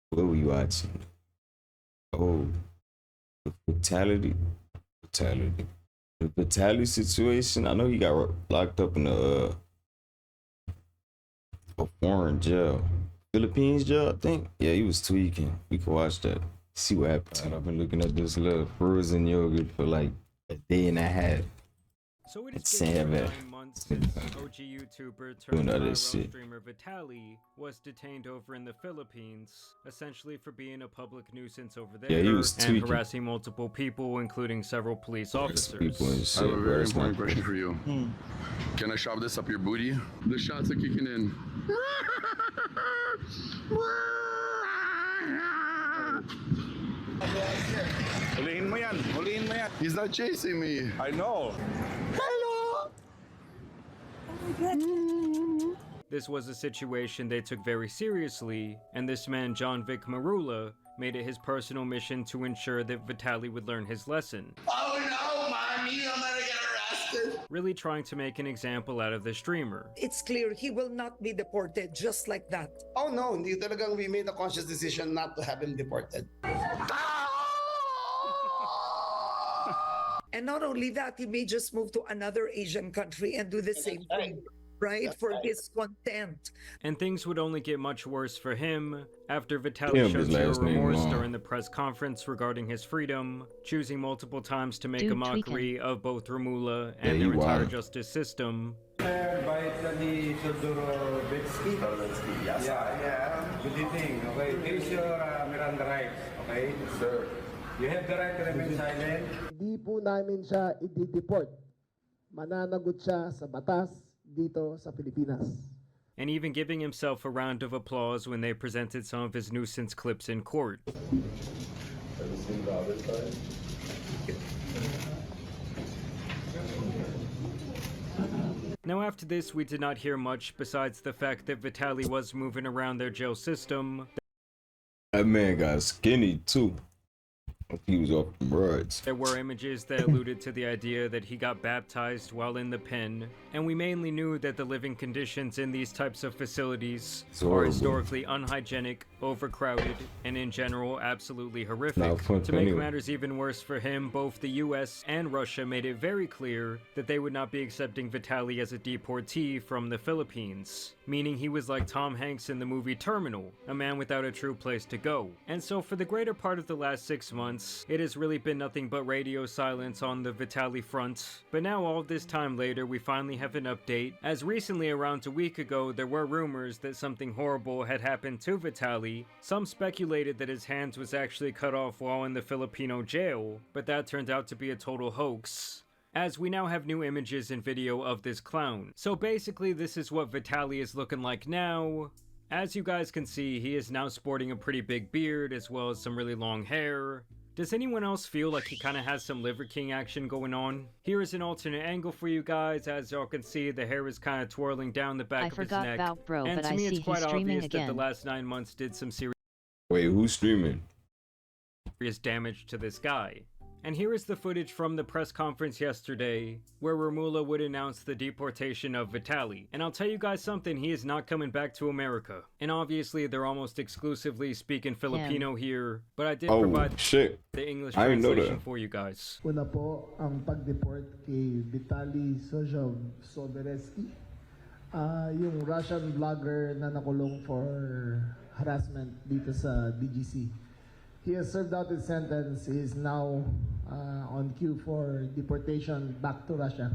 What were you watching? Oh, the fatality. The Vitaly situation. I know he got locked up in a foreign jail, Philippines jail, I think. Yeah, he was tweaking. We could watch that. See what happened. I've been looking at this little frozen yogurt for like a day and a half. So it has been 9 months since OG YouTuber turned viral streamer Vitaly was detained over in the Philippines, essentially for being a public nuisance over there and harassing multiple people, including several police officers. I have a very important question for you. Can I shove this up your booty? The shots are kicking in. Hulihin mo yan. Hulihin mo yan. He's not chasing me. I know. Hello. This was a situation they took very seriously, and this man, John Vic Marula, made it his personal mission to ensure that Vitaly would learn his lesson. Oh no, mommy, I'm gonna get arrested. Really trying to make an example out of the streamer. It's clear he will not be deported just like that. Oh no, hindi talagang we made a conscious decision not to have him deported. And not only that, he may just move to another Asian country and do the same thing, right? For his content. And things would only get much worse for him after Vitaly showed zero remorse during the press conference regarding his freedom, choosing multiple times to make a mockery of both Romula and their entire justice system. Vitaly yes. Yeah. Good evening. Okay, here's your Miranda rights. Okay, sir. You have the right to remain silent. Hindi po namin siya i-deport. Mananagot siya sa batas dito sa Pilipinas. And even giving himself a round of applause when they presented some of his nuisance clips in court. Now after this, we did not hear much besides the fact that Vitaly was moving around their jail system. That man got skinny too. He was off the roads. There were images that alluded to the idea that he got baptized while in the pen, and we mainly knew that the living conditions in these types of facilities are historically unhygienic, overcrowded, and in general absolutely horrific. To make matters even worse for him, both the US and Russia made it very clear that they would not be accepting Vitaly as a deportee from the Philippines, meaning he was like Tom Hanks in the movie Terminal, a man without a true place to go. And so for the greater part of the last 6 months, it has really been nothing but radio silence on the Vitaly front. But now all this time later, we finally have an update, as recently around a week ago there were rumors that something horrible had happened to Vitaly. Some speculated that his hands was actually cut off while in the Filipino jail, but that turned out to be a total hoax, as we now have new images and video of this clown. So basically this is what Vitaly is looking like now. As you guys can see, he is now sporting a pretty big beard as well as some really long hair. Does anyone else feel like he kind of has some Liver King action going on? Here is an alternate angle for you guys. As y'all can see, the hair is kind of twirling down the back of his neck. And to me, it's quite obvious that the last 9 months did some serious... Wait, who's streaming? ...damage to this guy. And here is the footage from the press conference yesterday, where Romula would announce the deportation of Vitaly. And I'll tell you guys something, he is not coming back to America. And obviously, they're almost exclusively speaking Filipino here, but I did provide the English translation for you guys. Una po ang pag-deport kay Vitaly Sobereski, yung Russian vlogger na nakulong for harassment dito sa BGC. He has served out his sentence. He is now on queue for deportation back to Russia.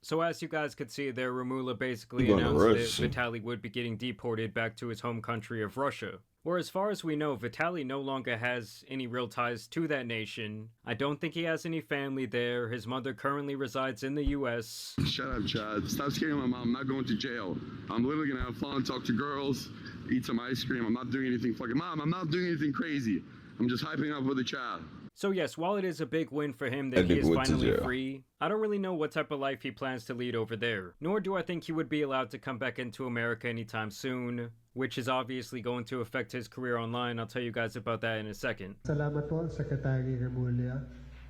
So as you guys could see there, Romula basically announced that Vitaly would be getting deported back to his home country of Russia. Where as far as we know, Vitaly no longer has any real ties to that nation. I don't think he has any family there. His mother currently resides in the US. Shut up, Chad. Stop scaring my mom. I'm not going to jail. I'm literally gonna have fun, talk to girls, eat some ice cream. I'm not doing anything fucking... Mom, I'm not doing anything crazy. I'm just hyping up for the child. So yes, while it is a big win for him that he is finally free, I don't really know what type of life he plans to lead over there. Nor do I think he would be allowed to come back into America anytime soon, which is obviously going to affect his career online. I'll tell you guys about that in a second. Salamat po, Secretary Remulla.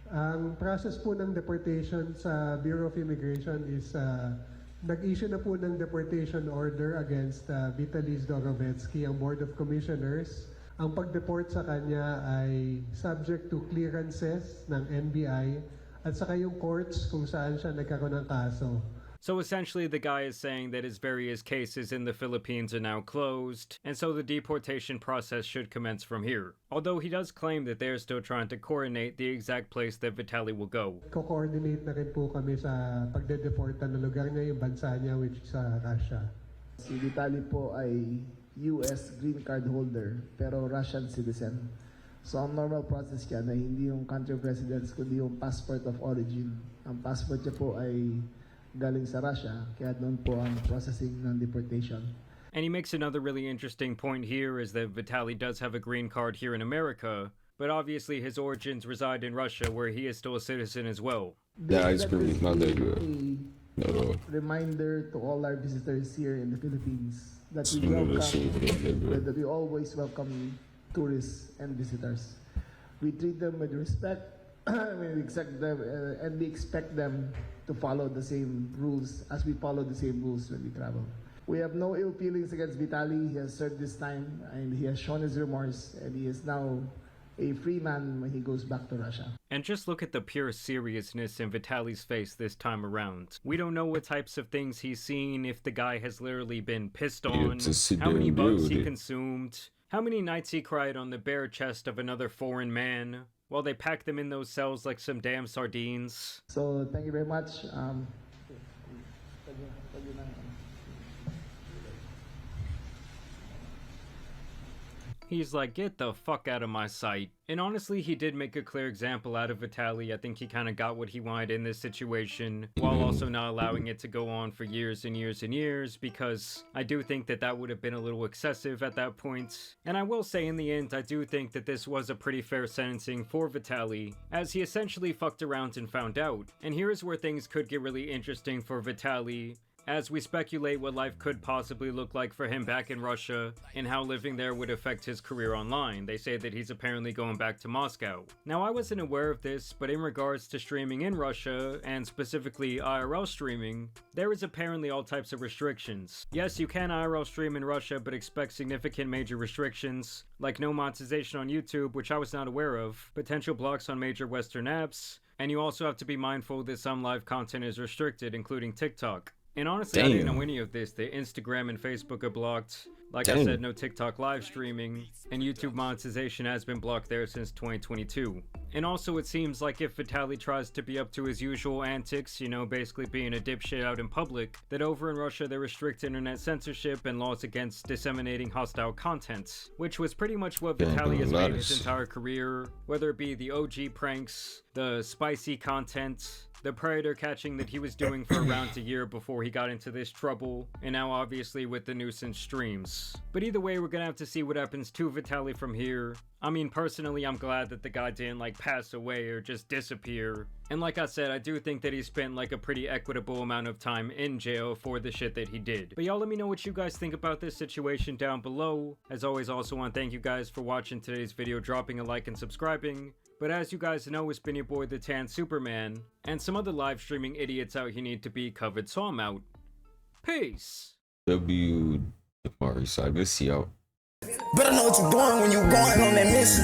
Ang process po ng deportation sa Bureau of Immigration is Nag-issue na po ng deportation order against Vitaly ang Board of Commissioners. Ang pag-deport sa kanya ay subject to clearances ng NBI at saka yung courts kung saan siya nagkaroon ng kaso. So essentially the guy is saying that his various cases in the Philippines are now closed, and so the deportation process should commence from here. Although he does claim that they're still trying to coordinate the exact place that Vitaly will go. Co-coordinate na rin po kami sa pagde-deportan ng lugar niya, yung bansa niya, which is Russia. Si Vitaly po ay US green card holder pero Russian citizen. So ang normal process niya na hindi yung country of residence kundi yung passport of origin. Ang passport niya po ay galing sa Russia, kaya doon po ang processing ng deportation. And he makes another really interesting point here is that Vitaly does have a green card here in America, but obviously his origins reside in Russia where he is still a citizen as well. Yeah, I agree. Not that good. No. Reminder to all our visitors here in the Philippines that we always welcome tourists and visitors. We treat them with respect. We expect them, and we expect them to follow the same rules as we follow the same rules when we travel. We have no ill feelings against Vitaly. He has served this time and he has shown his remorse, and he is now a free man when he goes back to Russia. And just look at the pure seriousness in Vitaly's face this time around. We don't know what types of things he's seen, if the guy has literally been pissed on, how many bugs he consumed, how many nights he cried on the bare chest of another foreign man, while they pack them in those cells like some damn sardines. So thank you very much. He's like, get the fuck out of my sight. And honestly, he did make a clear example out of Vitaly. I think he kind of got what he wanted in this situation, while also not allowing it to go on for years and years and years, because I do think that that would have been a little excessive at that point. And I will say in the end, I do think that this was a pretty fair sentencing for Vitaly, as he essentially fucked around and found out. And here's where things could get really interesting for Vitaly, as we speculate what life could possibly look like for him back in Russia and how living there would affect his career online. They say that he's apparently going back to Moscow. Now, I wasn't aware of this, but in regards to streaming in Russia, and specifically IRL streaming, there is apparently all types of restrictions. Yes, you can IRL stream in Russia, but expect significant major restrictions, like no monetization on YouTube, which I was not aware of, potential blocks on major Western apps, and you also have to be mindful that some live content is restricted, including TikTok. And honestly, I didn't know any of this. The Instagram and Facebook are blocked. Like I said, no TikTok live streaming. And YouTube monetization has been blocked there since 2022. And also, it seems like if Vitaly tries to be up to his usual antics, you know, basically being a dipshit out in public, that over in Russia they restrict internet censorship and laws against disseminating hostile content, which was pretty much what Vitaly has made his entire career, whether it be the OG pranks, the spicy content, the predator catching that he was doing for around a year before he got into this trouble, and now obviously with the nuisance streams. But either way, we're gonna have to see what happens to Vitaly from here. I mean, personally, I'm glad that the guy didn't like pass away or just disappear. And like I said, I do think that he spent like a pretty equitable amount of time in jail for the shit that he did. But y'all let me know what you guys think about this situation down below. As always, also want to thank you guys for watching today's video, dropping a like and subscribing. But as you guys know, it's been your boy the Tan Superman, and some other live streaming idiots out here need to be covered, so I'm out. Peace! JAMARI side, let's see out. Better know what you're doing when you're going on that mission.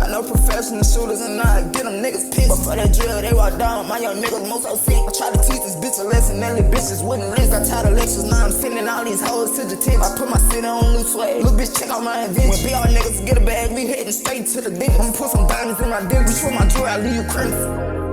I know professional shooters and I get them niggas pissed. But for that drill, they walk down. My young niggas most so sick. I try to teach this bitch a lesson. That little bitches wouldn't list. I tired of lectures. Now I'm sending all these hoes to the tip. I put my city on loose swag. Little bitch, check out my invention. When be all niggas get a bag, we heading straight to the dick. I'ma put some diamonds in my dick. Reach for my jewelry, I leave you crazy.